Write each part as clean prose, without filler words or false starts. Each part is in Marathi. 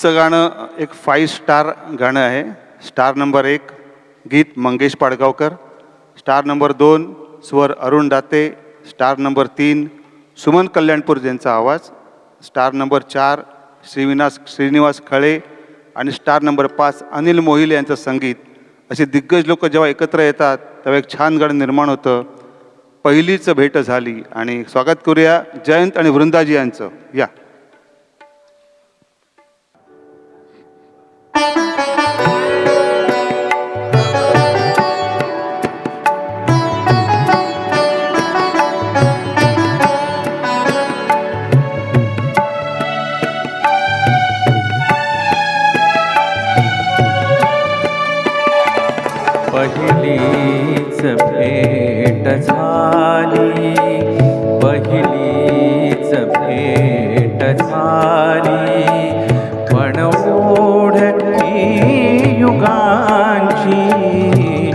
पुढचं गाणं एक 5 स्टार गाणं आहे. स्टार नंबर 1 गीत मंगेश पाडगावकर, स्टार नंबर 2 स्वर अरुण दाते, स्टार नंबर 3 सुमन कल्याणपूर यांचा आवाज, स्टार नंबर 4 श्रीनिवास खळे आणि स्टार नंबर 5 अनिल मोहिले यांचं संगीत. असे दिग्गज लोक जेव्हा एकत्र येतात तेव्हा एक छान गाणं निर्माण होतं. पहिलीच भेट झाली. आणि स्वागत करूया जयंत आणि वृंदाजी यांचं. या पहिलीच भेट झाली, पहिलीच भेट झाली, पण ओढती युगांची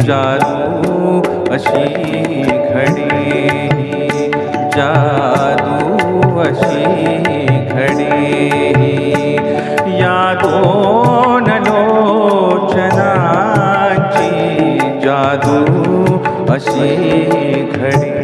जादू अशी घडे, जादू अशी घडे. या दोन लोचनांची जादू अशी घडे.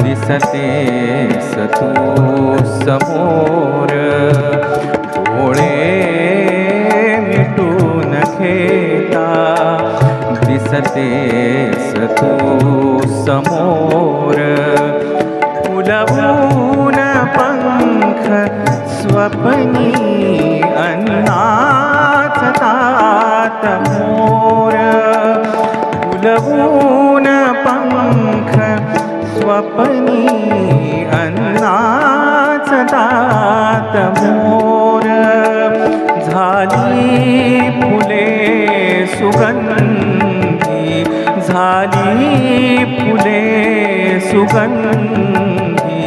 दिसतेस तू समोर, डोळे मिटून घेता दिसतेस तू समोर. फुलवून पंख स्वप्नी अन्नाचतात मोर, फुलवून पंख स्वप्नी अन्नाचतात मोर. झाली फुले सुगंधी, झाली फुले सुगंधी,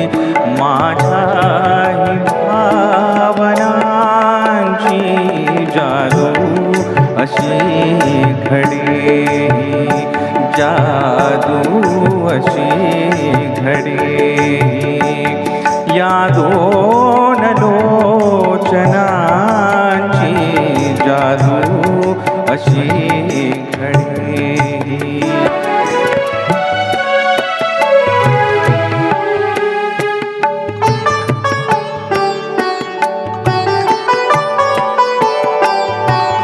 माझ्या भावनांची जादू अशी घडे, जादू अशी घडे. या दोन लोचनांची जादू अशी घडे.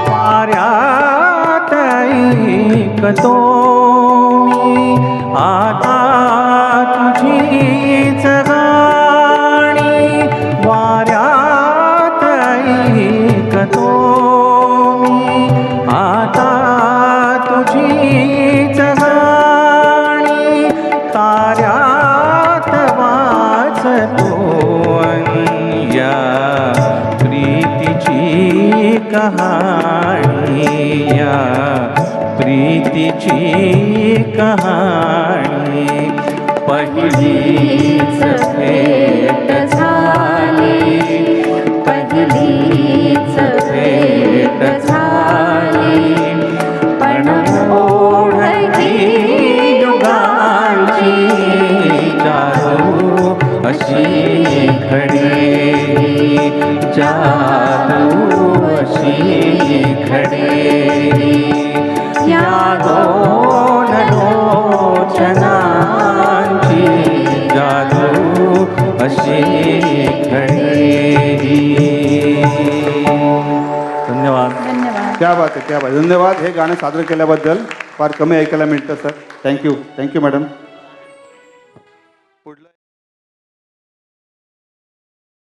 वाऱ्यात ऐकतो मी आता तुझीच गाणी, वाऱ्यात ऐकतो मी आता तुझीच गाणी. ताऱ्यात वाचतो या प्रीतीची कहाणी, या प्रीतीची कहाणी. पहिली पहिलीच भेट झाली, पहिलीच भेट झाली, पण ओढती युगांची जादू अशी घडे, जादू अशी घडे, या दोन लोचनांची जादू अशी घडे. धन्यवाद. क्या बात आहे, क्या बात आहे. धन्यवाद हे गाणं सादर केल्याबद्दल. फार कमी ऐकायला मिळतं सर. Thank you madam.